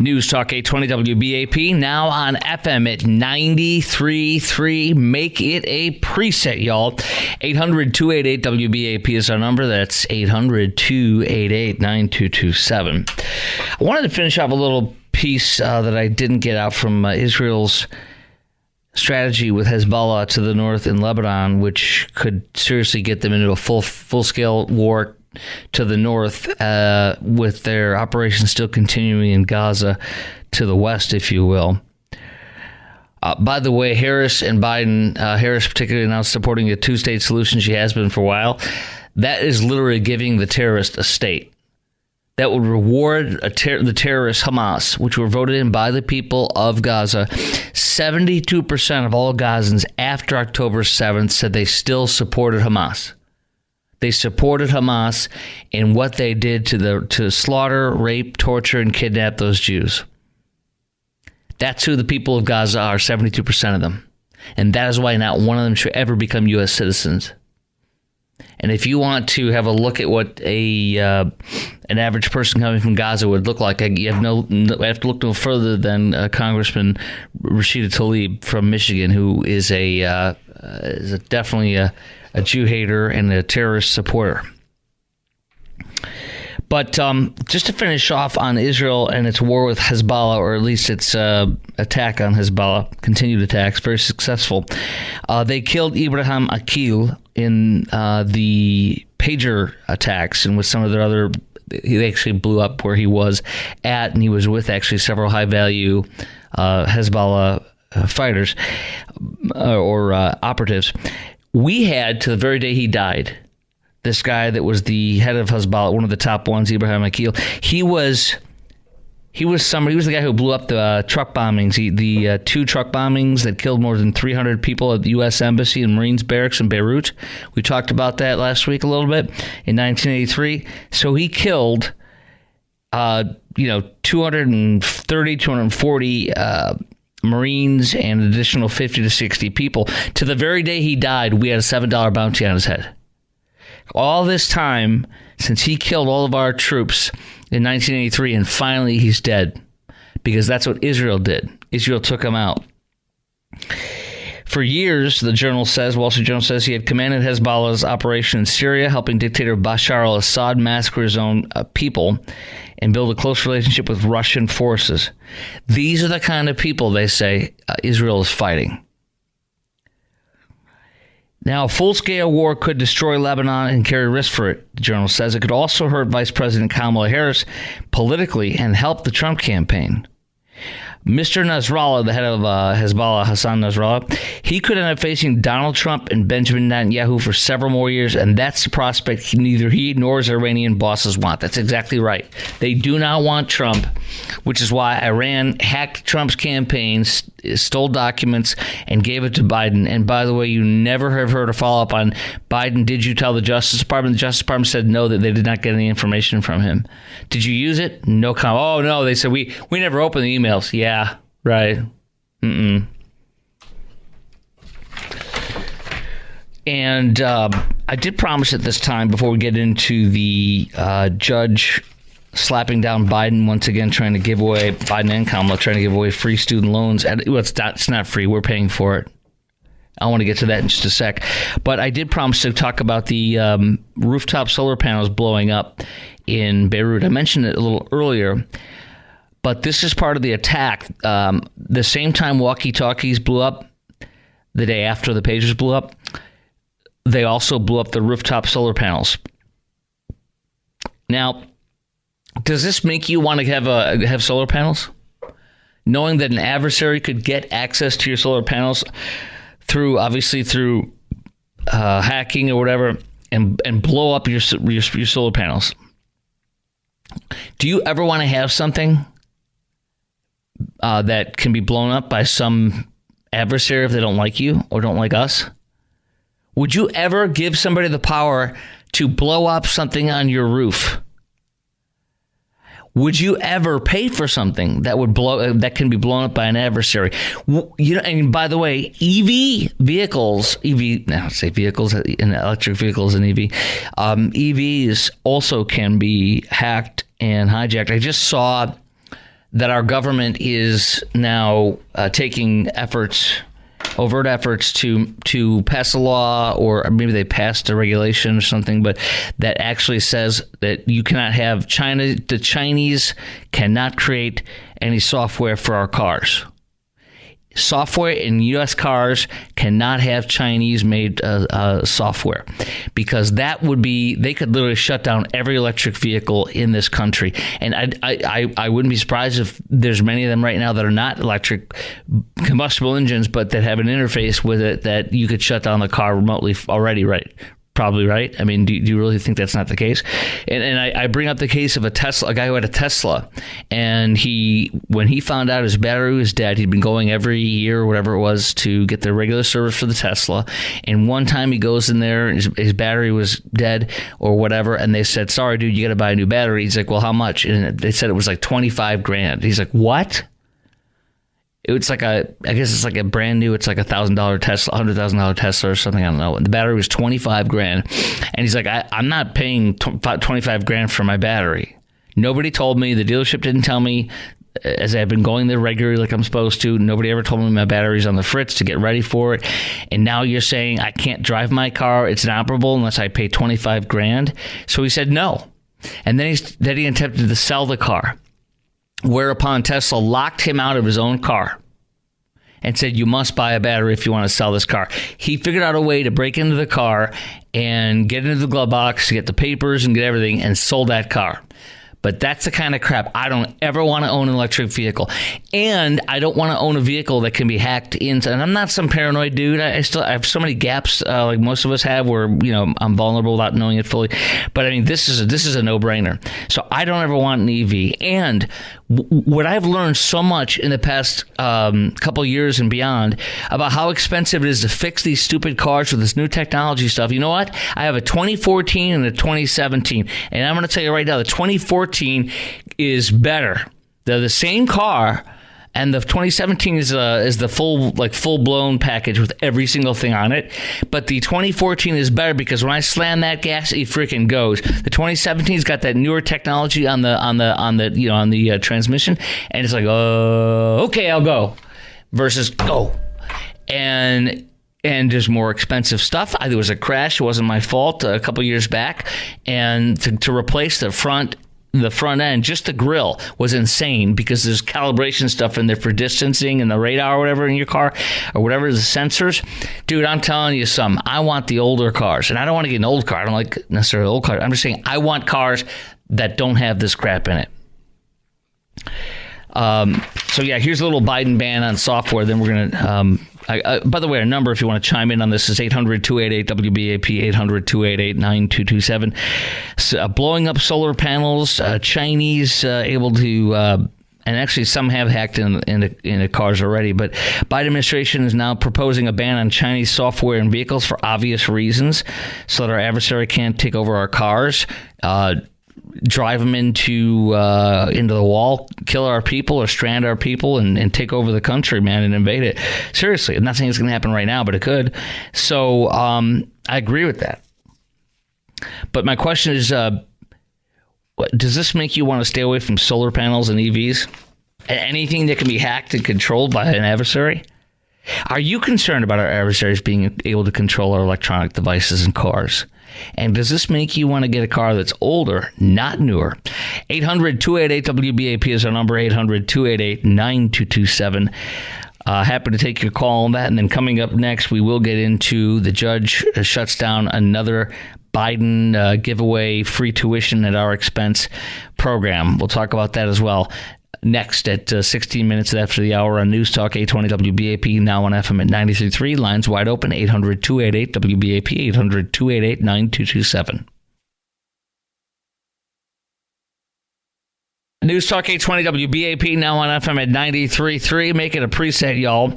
News Talk 820 WBAP, now on FM at 93.3. Make it a preset, y'all. 800-288-WBAP is our number. That's 800-288-9227. I wanted to finish off a little piece that I didn't get out from Israel's strategy with Hezbollah to the north in Lebanon, which could seriously get them into a full-scale war to the north, with their operations still continuing in Gaza to the west, if you will. By the way, Harris and Biden, Harris particularly announced supporting a two-state solution. She has been for a while. That is literally giving the terrorist a state. That would reward the terrorist Hamas, which were voted in by the people of Gaza. 72% of all Gazans after October 7th said they still supported Hamas. They supported Hamas in what they did to slaughter, rape, torture, and kidnap those Jews. That's who the people of Gaza are, 72% of them. And that is why not one of them should ever become U.S. citizens. And if you want to have a look at what an average person coming from Gaza would look like, you have to look no further than Congressman Rashida Tlaib from Michigan, who is definitely a Jew hater and a terrorist supporter. But just to finish off on Israel and its war with Hezbollah, or at least its attack on Hezbollah, continued attacks, very successful. They killed Ibrahim Akil in the pager attacks, and with some of their other, they actually blew up where he was at, and he was with actually several high-value Hezbollah fighters or operatives. We had, to the very day he died, this guy that was the head of Hezbollah, one of the top ones, Ibrahim Akil. He was the guy who blew up the truck bombings, the two truck bombings that killed more than 300 people at the U.S. Embassy and Marines barracks in Beirut. We talked about that last week a little bit in 1983. So he killed, 230, 240 Marines and an additional 50 to 60 people. To the very day he died, we had a $7 bounty on his head. All this time, since he killed all of our troops in 1983, and finally he's dead, because that's what Israel did. Israel took him out. For years, the Wall Street Journal says, he had commanded Hezbollah's operation in Syria, helping dictator Bashar al-Assad massacre his own people and build a close relationship with Russian forces. These are the kind of people, they say, Israel is fighting. Now, a full-scale war could destroy Lebanon and carry risk for it, the Journal says. It could also hurt Vice President Kamala Harris politically and help the Trump campaign. Mr. Nasrallah, the head of Hezbollah, Hassan Nasrallah, he could end up facing Donald Trump and Benjamin Netanyahu for several more years, and that's the prospect neither he nor his Iranian bosses want. That's exactly right. They do not want Trump, which is why Iran hacked Trump's campaign, stole documents, and gave it to Biden. And by the way, you never have heard a follow-up on Biden. Did you tell the Justice Department? The Justice Department said no, that they did not get any information from him. Did you use it? No comment. Oh, no, they said we never opened the emails. Yeah. Right. And I did promise at this time, before we get into the judge slapping down Biden once again, Biden and Kamala trying to give away free student loans. It's not free. We're paying for it. I want to get to that in just a sec. But I did promise to talk about the rooftop solar panels blowing up in Beirut. I mentioned it a little earlier. But this is part of the attack. The same time walkie-talkies blew up, the day after the pagers blew up, they also blew up the rooftop solar panels. Now, does this make you want to have solar panels? Knowing that an adversary could get access to your solar panels through hacking or whatever, and blow up your solar panels. Do you ever want to have something that can be blown up by some adversary if they don't like you or don't like us? Would you ever give somebody the power to blow up something on your roof? Would you ever pay for something that can be blown up by an adversary? And by the way, vehicles and electric vehicles and EVs also can be hacked and hijacked. I just saw that our government is now taking overt efforts to pass a law, or maybe they passed a regulation or something, but that actually says that you cannot have the Chinese cannot create any software for our cars. Software in U.S. cars cannot have Chinese-made software, because that would be, they could literally shut down every electric vehicle in this country. And I wouldn't be surprised if there's many of them right now that are not electric combustible engines, but that have an interface with it that you could shut down the car remotely already, right? Probably, right? I mean, do you really think that's not the case? And I bring up the case of a guy who had a Tesla, and when he found out his battery was dead, he'd been going every year or whatever it was to get the regular service for the Tesla. And one time he goes in there, his battery was dead or whatever, and they said, "Sorry, dude, you got to buy a new battery." He's like, "Well, how much?" And they said it was like $25,000. He's like, "What?" It's like I guess it's like a brand new, it's like $1,000 Tesla, $100,000 Tesla or something. I don't know. And the battery was $25,000. And he's like, I'm not paying $25,000 for my battery. Nobody told me. The dealership didn't tell me, as I've been going there regularly like I'm supposed to. Nobody ever told me my battery's on the fritz to get ready for it. And now you're saying I can't drive my car. It's inoperable unless I pay $25,000. So he said no. And then he attempted to sell the car. Whereupon Tesla locked him out of his own car and said, "You must buy a battery if you want to sell this car." He figured out a way to break into the car and get into the glove box, get the papers and get everything, and sold that car. But that's the kind of crap. I don't ever want to own an electric vehicle. And I don't want to own a vehicle that can be hacked into. And I'm not some paranoid dude. I have so many gaps, like most of us have, where, I'm vulnerable without knowing it fully. But I mean, this is a no-brainer. So I don't ever want an EV. And what I've learned so much in the past couple of years and beyond about how expensive it is to fix these stupid cars with this new technology stuff. You know what? I have a 2014 and a 2017. And I'm going to tell you right now, the 2014 is better. They're the same car, and the 2017 is the full-blown package with every single thing on it. But the 2014 is better because when I slam that gas, it freaking goes. The 2017's got that newer technology on the transmission, and it's like, okay, I'll go, versus go. And there's more expensive stuff. There was a crash. It wasn't my fault a couple years back, and to replace the front end, just the grill, was insane because there's calibration stuff in there for distancing and the radar or whatever in your car or whatever, the sensors. Dude, I'm telling you something. I want the older cars, and I don't want to get an old car. I don't like necessarily old cars. I'm just saying I want cars that don't have this crap in it. So yeah, here's a little Biden ban on software. Then we're going to, by the way, our number, if you want to chime in on this, is 800-288-WBAP, 800-288-9227. So, blowing up solar panels, Chinese able to, and actually some have hacked in the cars already, but Biden administration is now proposing a ban on Chinese software in vehicles for obvious reasons, so that our adversary can't take over our cars, drive them into the wall, kill our people, or strand our people and take over the country, man, and invade it. Seriously, I'm not saying it's going to happen right now, but it could. So I agree with that. But my question is, does this make you want to stay away from solar panels and EVs? Anything that can be hacked and controlled by an adversary? Are you concerned about our adversaries being able to control our electronic devices and cars? And does this make you want to get a car that's older, not newer? 800-288-WBAP is our number, 800-288-9227. Happy to take your call on that. And then coming up next, we will get into the judge shuts down another Biden giveaway free tuition at our expense program. We'll talk about that as well. Next at 16 minutes after the hour on News Talk 820 WBAP, now on FM at 93.3. Lines wide open, 800-288-WBAP, 800-288-9227. News Talk 820 WBAP, now on FM at 93.3. Make it a preset, y'all.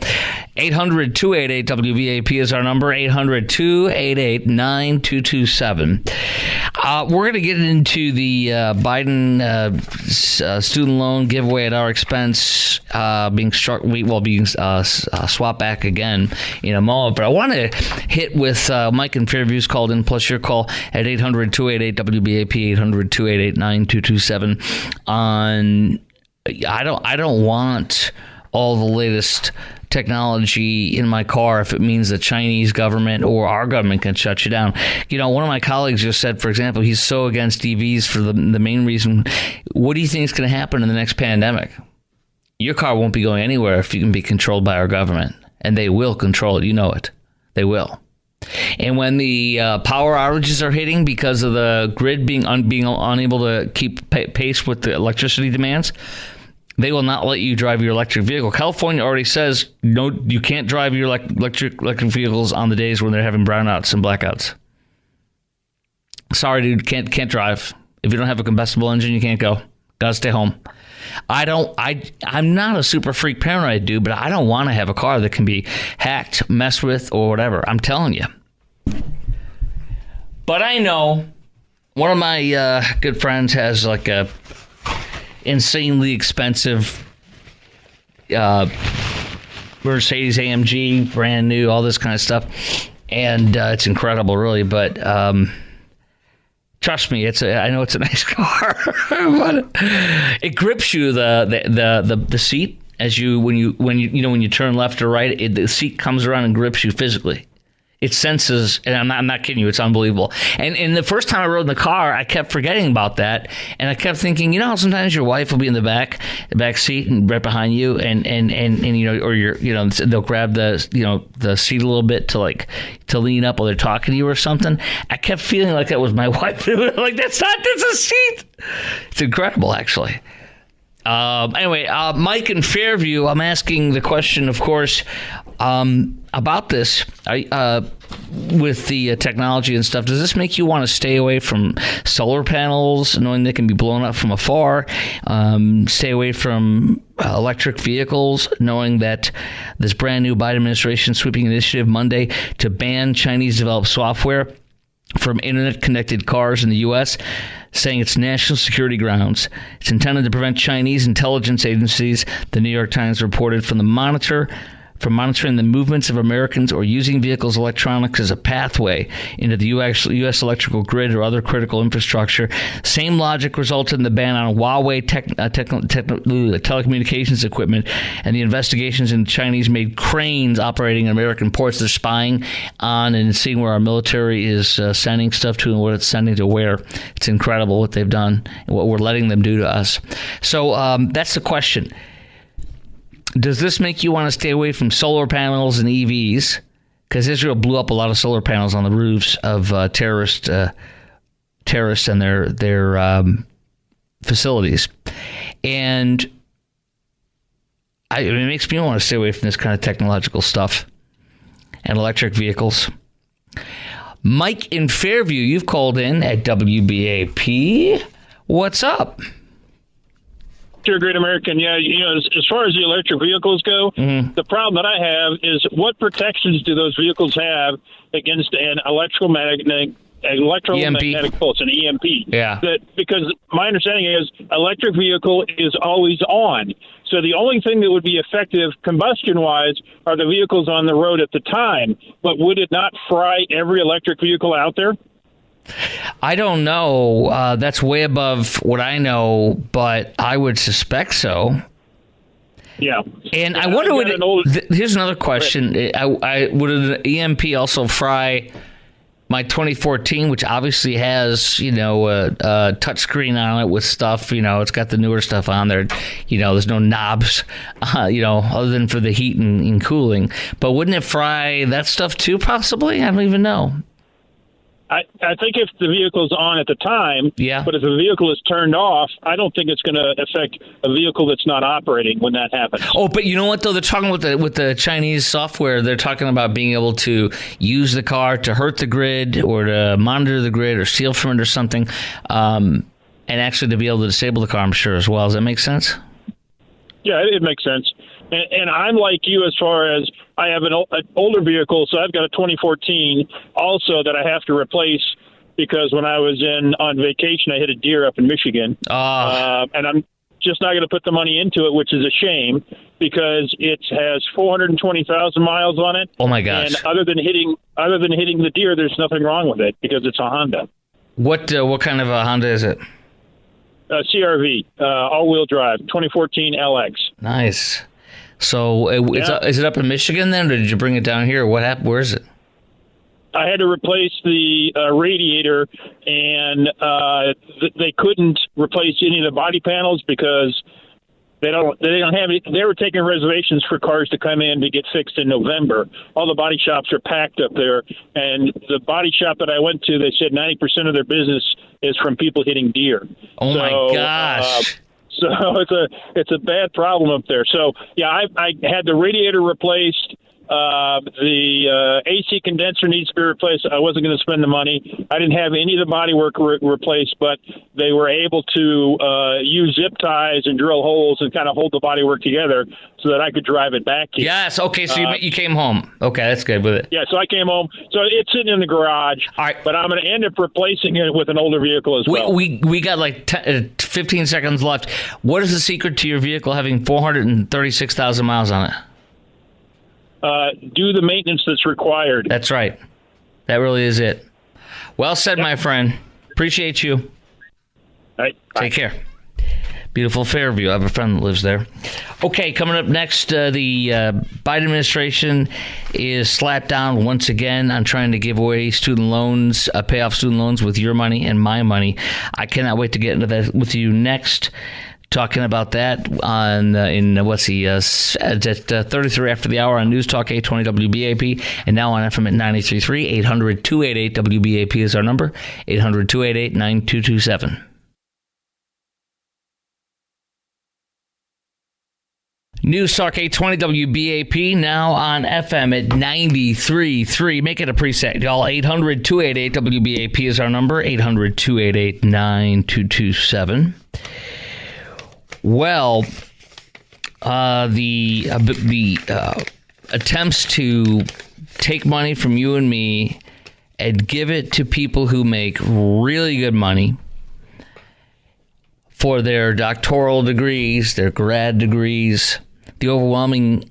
800-288-WBAP is our number, 800-288-9227. We're going to get into the Biden student loan giveaway at our expense being swapped back again in a moment. But I want to hit with Mike and Fairview's called in, plus your call at 800-288-WBAP, 800-288-9227 on I don't want all the latest technology in my car if it means the Chinese government or our government can shut you down. One of my colleagues just said, for example, he's so against EVs for the main reason. What do you think is going to happen in the next pandemic? Your car won't be going anywhere if you can be controlled by our government, and they will control it. You know it. They will. And when the power outages are hitting because of the grid being unable to keep pace with the electricity demands, they will not let you drive your electric vehicle. California already says no, you can't drive your electric vehicles on the days when they're having brownouts and blackouts. Sorry, dude, can't drive. If you don't have a combustible engine, you can't go. Gotta stay home. I'm not a super freak paranoid dude, but I don't want to have a car that can be hacked, messed with, or whatever. I'm telling you. But I know one of my good friends has like a insanely expensive Mercedes AMG, brand new, all this kind of stuff, and it's incredible, really. But trust me, I know it's a nice car, but it grips you the seat as when you turn left or right. The seat comes around and grips you physically. It senses, and I'm not kidding you, it's unbelievable. And the first time I rode in the car, I kept forgetting about that, and I kept thinking, how sometimes your wife will be in the back seat and right behind you, and or they'll grab the seat a little bit to lean up while they're talking to you or something. I kept feeling like that was my wife. Like that's a seat. It's incredible, actually. Anyway, Mike in Fairview, I'm asking the question, of course, about this with the technology and stuff. Does this make you want to stay away from solar panels, knowing they can be blown up from afar? Stay away from electric vehicles, knowing that this brand new Biden administration sweeping initiative Monday to ban Chinese-developed software from internet-connected cars in the U.S., saying it's national security grounds. It's intended to prevent Chinese intelligence agencies, the New York Times reported, from monitoring the movements of Americans or using vehicles' electronics as a pathway into the U.S. electrical grid or other critical infrastructure. Same logic resulted in the ban on Huawei telecommunications equipment and the investigations into Chinese-made cranes operating in American ports. They're spying on and seeing where our military is sending stuff to and what it's sending to where. It's incredible what they've done and what we're letting them do to us. So that's the question. Does this make you want to stay away from solar panels and EVs? Because Israel blew up a lot of solar panels on the roofs of terrorists and their facilities, and it makes me want to stay away from this kind of technological stuff and electric vehicles. Mike in Fairview, you've called in at WBAP. What's up? You're a great American. Yeah, as far as the electric vehicles go, the problem that I have is what protections do those vehicles have against an electromagnetic pulse, an EMP? Yeah. Because my understanding is electric vehicle is always on. So the only thing that would be effective combustion-wise are the vehicles on the road at the time. But would it not fry every electric vehicle out there? I don't know. That's way above what I know, but I would suspect so. Yeah. And I wonder here's another question. Would an EMP also fry my 2014, which obviously has, a touch screen on it with stuff, it's got the newer stuff on there. There's no knobs, other than for the heat and cooling. But wouldn't it fry that stuff too, possibly? I don't even know. I think if the vehicle's on at the time, yeah. But if the vehicle is turned off, I don't think it's going to affect a vehicle that's not operating when that happens. Oh, but you know what, though? They're talking with the Chinese software. They're talking about being able to use the car to hurt the grid or to monitor the grid or steal from it or something, and actually to be able to disable the car, I'm sure, as well. Does that make sense? Yeah, it makes sense. And I'm like you as far as I have an older vehicle, so I've got a 2014 also that I have to replace because when I was on vacation, I hit a deer up in Michigan. And I'm just not going to put the money into it, which is a shame because it has 420,000 miles on it. Oh, my gosh. And other than hitting the deer, there's nothing wrong with it because it's a Honda. What kind of a Honda is it? CRV, all-wheel drive, 2014 LX. Nice. So is it up in Michigan then, or did you bring it down here? What happened? Where is it? I had to replace the radiator, and they couldn't replace any of the body panels because they don't have any. They were taking reservations for cars to come in to get fixed in November. All the body shops are packed up there, and the body shop that I went to, they said 90% of their business is from people hitting deer. Oh my gosh. So it's a bad problem up there. So yeah, I had the radiator replaced. The AC condenser needs to be replaced. I wasn't going to spend the money. I didn't have any of the bodywork replaced, but they were able to use zip ties and drill holes and kind of hold the bodywork together so that I could drive it back here. Yes. Okay. So you came home. Okay, that's good with it. Yeah. So I came home. So it's sitting in the garage. All right. But I'm going to end up replacing it with an older vehicle as well. We got like 15 seconds left. What is the secret to your vehicle having 436,000 miles on it? Do the maintenance that's required. That's right. That really is it. Well said, my friend. Appreciate you. All right. Bye. Take care. Beautiful Fairview. I have a friend that lives there. Okay, coming up next, the Biden administration is slapped down once again on trying to give away student loans, pay off student loans with your money and my money. I cannot wait to get into that with you next. Talking about that on at 33 after the hour on News Talk 820 WBAP, and now on FM at 93.3. 800-288 WBAP is our number. 800-288-9227. News Talk 820 WBAP, now on FM at 93.3. Make it a preset, y'all. 800-288 WBAP is our number. 800-288-9227. Well, the attempts to take money from you and me and give it to people who make really good money for their doctoral degrees, their grad degrees, the overwhelming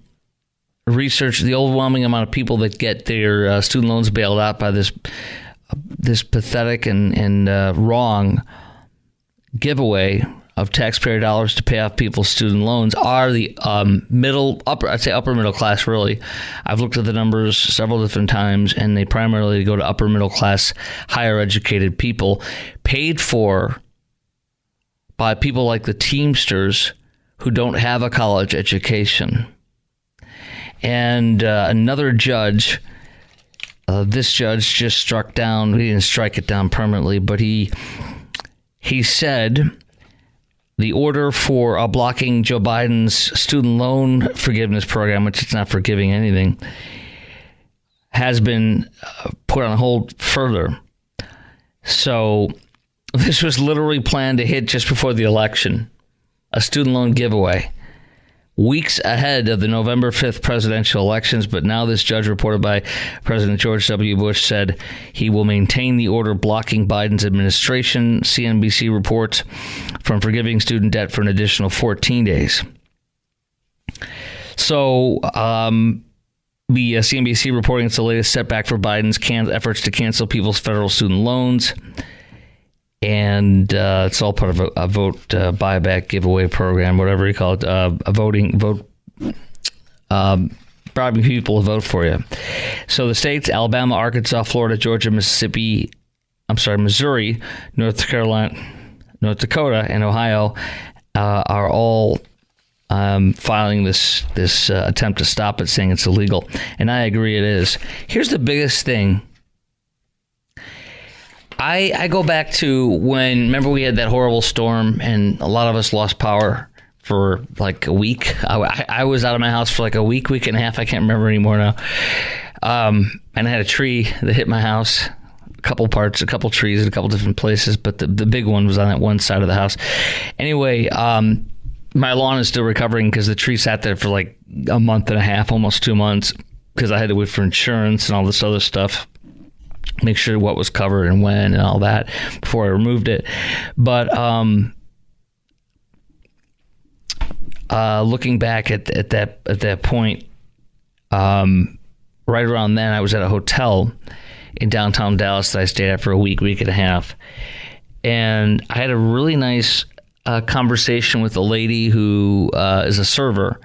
research, the overwhelming amount of people that get their student loans bailed out by this pathetic and wrong giveaway of taxpayer dollars to pay off people's student loans are the upper middle class, really. I've looked at the numbers several different times, and they primarily go to upper middle class, higher educated people, paid for by people like the Teamsters who don't have a college education. And another judge, this judge just struck down, he didn't strike it down permanently, but he said the order for blocking Joe Biden's student loan forgiveness program, which it's not forgiving anything, has been put on hold further. So this was literally planned to hit just before the election, a student loan giveaway, weeks ahead of the November 5th presidential elections. But now this judge, reported by President George W. Bush, said he will maintain the order blocking Biden's administration, CNBC reports, from forgiving student debt for an additional 14 days. So the CNBC reporting it's the latest setback for Biden's efforts to cancel people's federal student loans. And it's all part of a vote buyback giveaway program, whatever you call it, bribing people to vote for you. So the states, Alabama, Arkansas, Florida, Georgia, Missouri, North Dakota, and Ohio are all filing this attempt to stop it, saying it's illegal. And I agree it is. Here's the biggest thing. I go back to when, remember we had that horrible storm and a lot of us lost power for like a week. I was out of my house for like a week and a half. I can't remember anymore now. And I had a tree that hit my house, a couple trees in a couple different places, but the big one was on that one side of the house. Anyway, my lawn is still recovering because the tree sat there for like a month and a half, almost 2 months, because I had to wait for insurance and all this other stuff. Make sure what was covered and when and all that before I removed it. But looking back at that point, right around then, I was at a hotel in downtown Dallas that I stayed at for a week and a half, and I had a really nice a conversation with a lady who is a server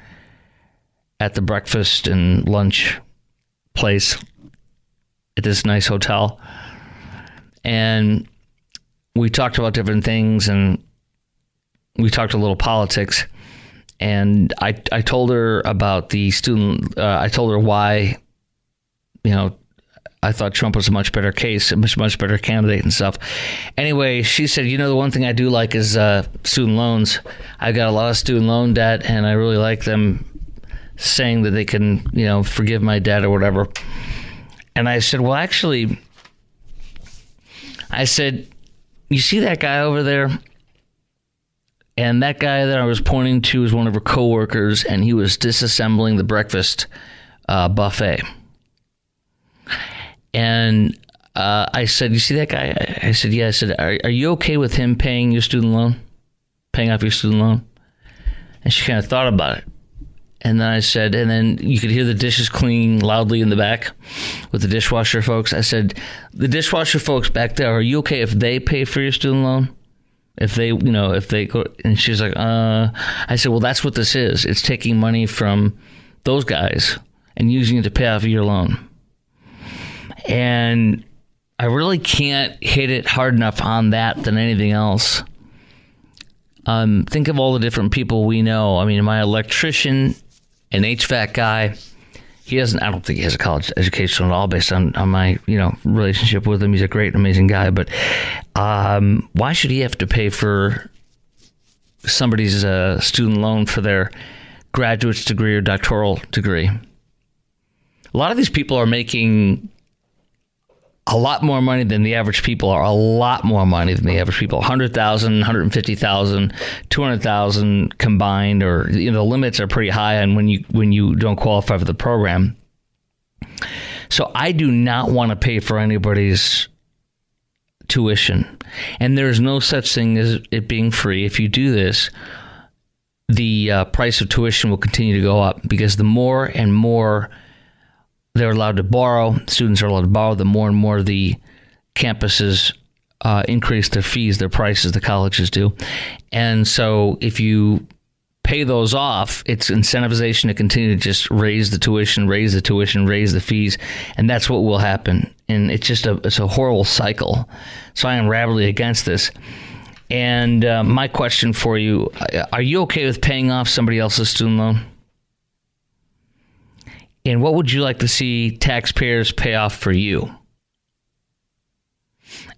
at the breakfast and lunch place at this nice hotel. And we talked about different things, and we talked a little politics. And I told her about the student. I told her why, I thought Trump was a much better case, a much better candidate and stuff. Anyway, she said, the one thing I do like is student loans. I got a lot of student loan debt, and I really like them saying that they can, forgive my debt or whatever. And I said, well, actually, you see that guy over there? And that guy that I was pointing to is one of her coworkers, and he was disassembling the breakfast buffet. And I said, you see that guy? I said, yeah. I said, are you okay with him paying your student loan? Paying off your student loan? And she kind of thought about it. And then I said, and then you could hear the dishes cleaning loudly in the back with the dishwasher folks. I said, the dishwasher folks back there, are you okay if they pay for your student loan? If they go, and she's like, I said, well, that's what this is. It's taking money from those guys and using it to pay off your loan. And I really can't hit it hard enough on that than anything else. Think of all the different people we know. I mean, my electrician, an HVAC guy, I don't think he has a college education at all based on my, relationship with him. He's a great, amazing guy. But why should he have to pay for somebody's student loan for their graduate's degree or doctoral degree? A lot of these people are making a lot more money than the average people are. A lot more money than the average people. 100,000, 150,000, 200,000 combined, or the limits are pretty high. And when you don't qualify for the program, so I do not want to pay for anybody's tuition, and there's no such thing as it being free. If you do this, the price of tuition will continue to go up, because the more and more they're allowed to borrow, students are allowed to borrow, the more and more the campuses increase their fees, their prices, the colleges do. And so if you pay those off, it's incentivization to continue to just raise the tuition, raise the fees, and that's what will happen. And it's just it's a horrible cycle. So I am rabidly against this. And my question for you, are you okay with paying off somebody else's student loan? And what would you like to see taxpayers pay off for you?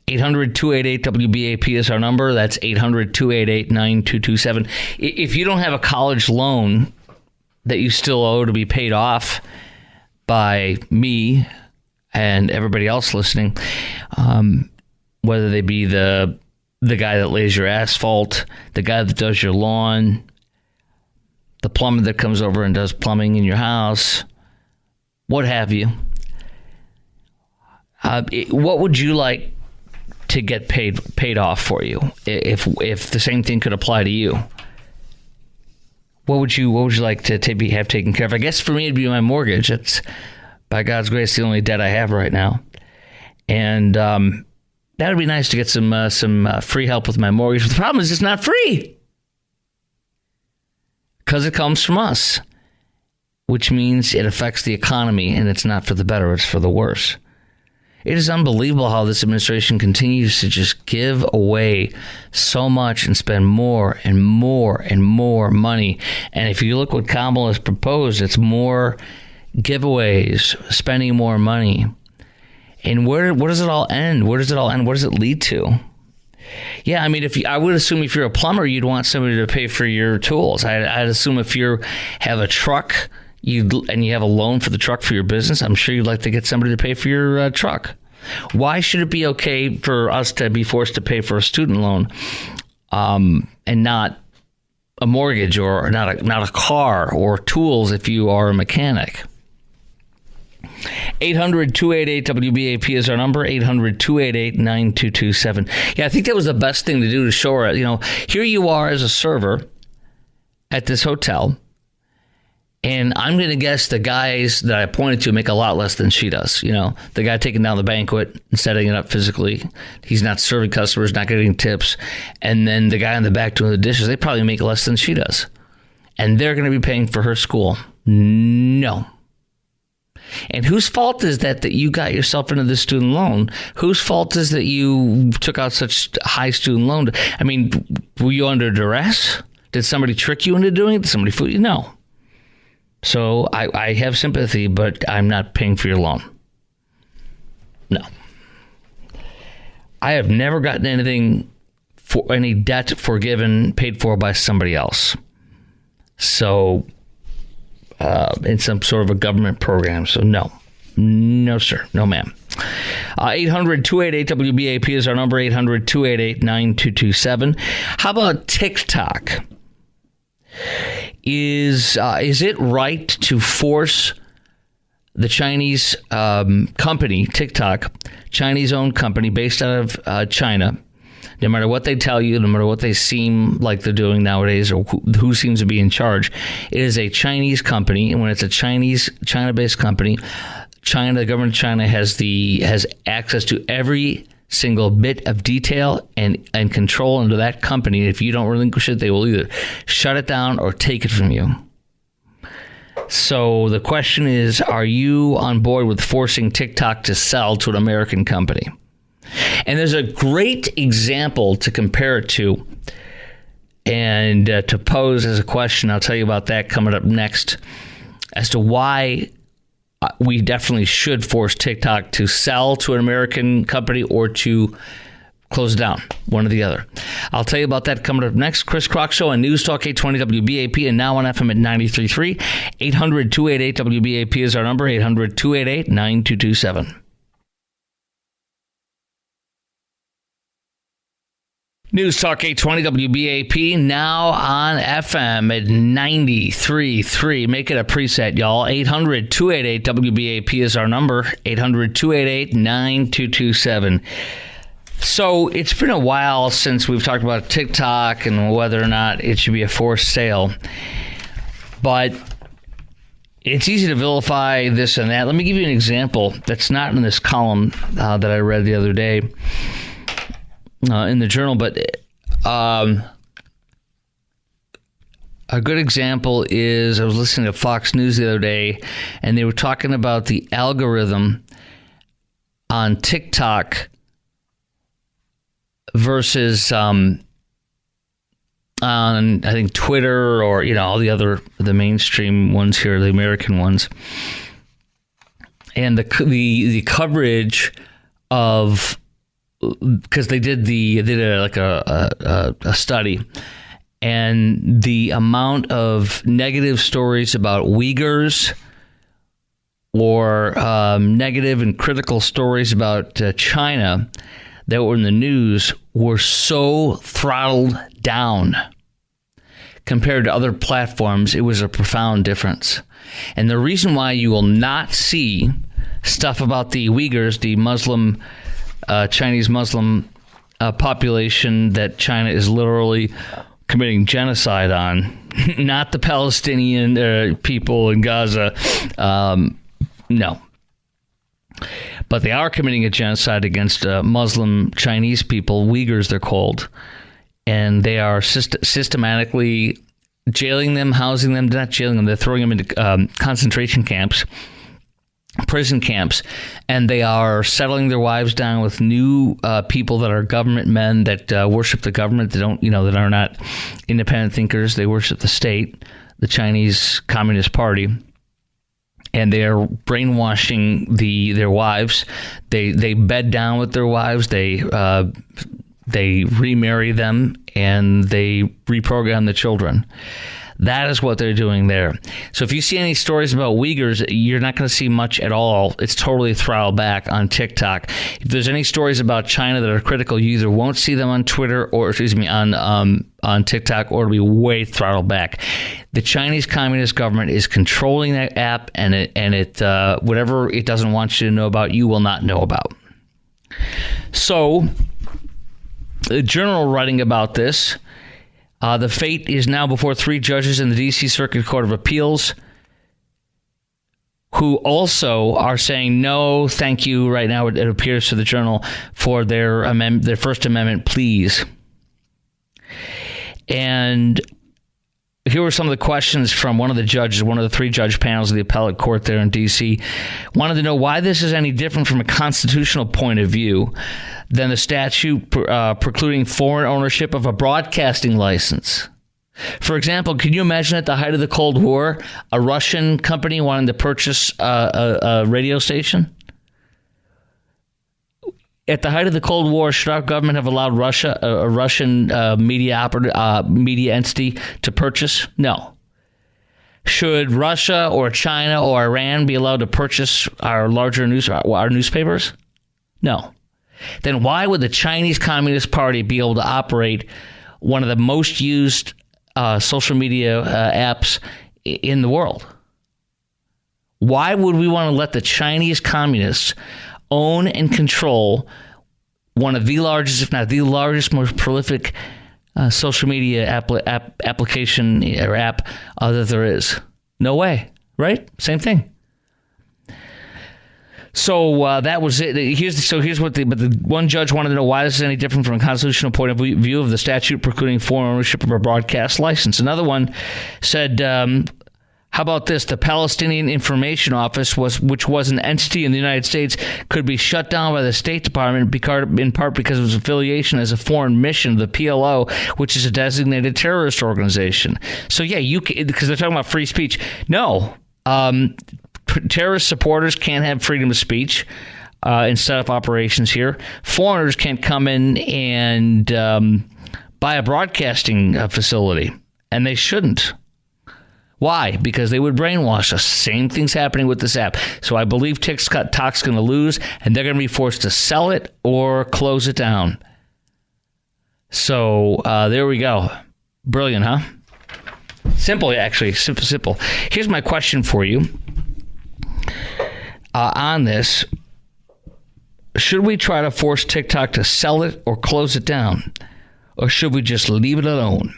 800-288-WBAP is our number. That's 800-288-9227. If you don't have a college loan that you still owe to be paid off by me and everybody else listening, whether they be the guy that lays your asphalt, the guy that does your lawn, the plumber that comes over and does plumbing in your house, what have you, what would you like to get paid off for you if the same thing could apply to you? What would you like to have taken care of? I guess for me it'd be my mortgage. It's, by God's grace, the only debt I have right now, and that would be nice to get some free help with my mortgage. But the problem is it's not free, because it comes from us, which means it affects the economy, and it's not for the better, it's for the worse. It is unbelievable how this administration continues to just give away so much and spend more and more and more money. And if you look what Kamala has proposed, it's more giveaways, spending more money. And where does it all end? Where does it all end? What does it lead to? Yeah, I mean, I would assume if you're a plumber, you'd want somebody to pay for your tools. I'd assume if you have a truck, and you have a loan for the truck for your business, I'm sure you'd like to get somebody to pay for your truck. Why should it be okay for us to be forced to pay for a student loan and not a mortgage, or not a car or tools if you are a mechanic? 800-288-WBAP is our number, 800-288-9227. Yeah, I think that was the best thing to do to show her, here you are as a server at this hotel, And I'm going to guess the guys that I pointed to make a lot less than she does. You know, the guy taking down the banquet and setting it up physically, he's not serving customers, not getting tips. And then the guy in the back doing the dishes, they probably make less than she does. And they're going to be paying for her school. No. And whose fault is that you got yourself into the student loan? Whose fault is that you took out such high student loan? I mean, were you under duress? Did somebody trick you into doing it? Did somebody fool you? No. So I have sympathy, but I'm not paying for your loan. No. I have never gotten anything for any debt forgiven, paid for by somebody else. So in some sort of a government program. So no. No, sir. No, ma'am. 800-288-WBAP is our number, 800-288-9227. How about TikTok? Is it right to force the Chinese company, TikTok, Chinese-owned company based out of China, no matter what they tell you, no matter what they seem like they're doing nowadays, or who seems to be in charge, it is a Chinese company, and when it's a China-based company, the government of China has access to every single bit of detail and control into that company. If you don't relinquish it, they will either shut it down or take it from you. So the question is, are you on board with forcing TikTok to sell to an American company? And there's a great example to compare it to and to pose as a question. I'll tell you about that coming up next as to why we definitely should force TikTok to sell to an American company or to close it down, one or the other. I'll tell you about that coming up next. Chris Crock Show on News Talk 820 WBAP and now on FM at 93.3. 800-288-WBAP is our number, 800-288-9227. News Talk 820 WBAP, now on FM at 93.3. Make it a preset, y'all. 800-288-WBAP is our number, 800-288-9227. So it's been a while since we've talked about TikTok and whether or not it should be a forced sale. But it's easy to vilify this and that. Let me give you an example that's not in this column that I read the other day. In the journal, but a good example is I was listening to Fox News the other day, and they were talking about the algorithm on TikTok versus on I think Twitter or all the mainstream ones here, the American ones, and the coverage of. Because they did a study, and the amount of negative stories about Uyghurs or negative and critical stories about China that were in the news were so throttled down compared to other platforms. It was a profound difference. And the reason why you will not see stuff about the Uyghurs, the Chinese Muslim population that China is literally committing genocide on, not the Palestinian people in Gaza. No. But they are committing a genocide against Muslim Chinese people, Uyghurs they're called, and they are systematically jailing them, housing them, not jailing them, they're throwing them into concentration camps, prison camps, and they are settling their wives down with new people that are government men that worship the government. They don't, that are not independent thinkers. They worship the state, the Chinese Communist Party, and they are brainwashing their wives. They bed down with their wives. They remarry them, and they reprogram the children. That is what they're doing there. So if you see any stories about Uyghurs, you're not going to see much at all. It's totally throttled back on TikTok. If there's any stories about China that are critical, you either won't see them on Twitter or, on TikTok, or it'll be way throttled back. The Chinese Communist government is controlling that app, and it whatever it doesn't want you to know about, you will not know about. So the journal writing about this. The fate is now before three judges in the D.C. Circuit Court of Appeals. who also are saying no, thank you right now, it appears to the Journal, for their First Amendment pleas. And here were some of the questions from one of the judges, one of the 3 judge panels of the appellate court there in D.C. Wanted to know why this is any different from a constitutional point of view than the statute precluding foreign ownership of a broadcasting license. For example, can you imagine at the height of the Cold War, a Russian company wanting to purchase a radio station? At the height of the Cold War, should our government have allowed Russia, a Russian media entity, to purchase? No. Should Russia or China or Iran be allowed to purchase our newspapers? No. Then why would the Chinese Communist Party be able to operate one of the most used social media apps in the world? Why would we want to let the Chinese communists own and control one of the largest, if not the largest, most prolific social media application or app that there is? No way, right? Same thing. So that was it. Here's what the one judge wanted to know why this is any different from a constitutional point of view of the statute precluding foreign ownership of a broadcast license. Another one said, how about this? The Palestinian Information Office, which was an entity in the United States, could be shut down by the State Department in part because of its affiliation as a foreign mission, the PLO, which is a designated terrorist organization. So yeah, because they're talking about free speech. No. Terrorist supporters can't have freedom of speech and set up operations here. Foreigners can't come in and buy a broadcasting facility, and they shouldn't. Why? Because they would brainwash us. Same thing's happening with this app. So I believe TikTok's going to lose, and they're going to be forced to sell it or close it down. So there we go. Brilliant, huh? Simple, actually. Simple. Here's my question for you. On this, should we try to force TikTok to sell it or close it down? Or should we just leave it alone?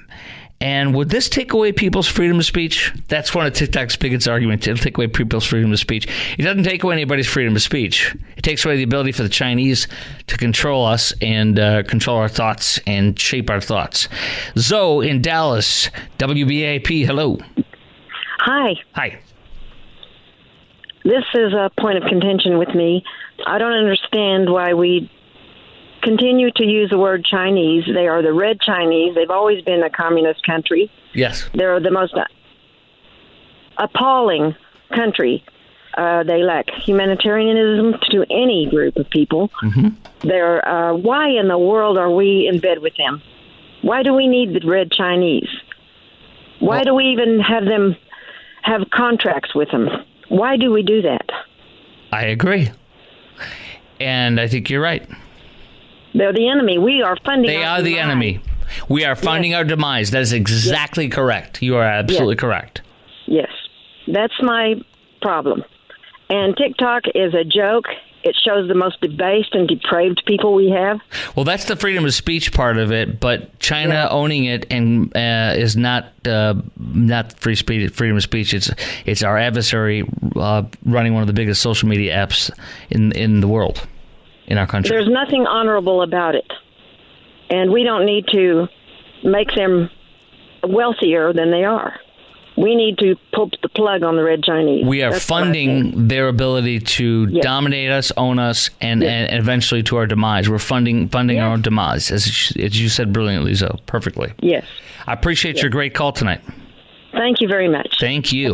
And would this take away people's freedom of speech? That's one of TikTok's biggest arguments. It'll take away people's freedom of speech. It doesn't take away anybody's freedom of speech. It takes away the ability for the Chinese to control us and control our thoughts and shape our thoughts. Zoe in Dallas, WBAP, hello. Hi. Hi. This is a point of contention with me. I don't understand why we continue to use the word Chinese. They are the Red Chinese. They've always been a communist country. Yes. They're the most appalling country. They lack humanitarianism to any group of people. Mm-hmm. Why in the world are we in bed with them? Why do we need the Red Chinese? Why do we even have them have contracts with them? Why do we do that? I agree. And I think you're right. They're the enemy. We are funding They are the enemy. We are funding our demise. That is exactly correct. You are absolutely correct. Yes. That's my problem. And TikTok is a joke. It shows the most debased and depraved people we have. Well, that's the freedom of speech part of it, but China owning it and is not free speech, freedom of speech. It's our adversary running one of the biggest social media apps in the world, in our country. There's nothing honorable about it, and we don't need to make them wealthier than they are. We need to pull the plug on the Red Chinese. We are funding their ability to dominate us, own us, and eventually to our demise. We're funding our own demise, as you said brilliantly, Zoe. Perfectly. Yes. I appreciate your great call tonight. Thank you very much. Thank you.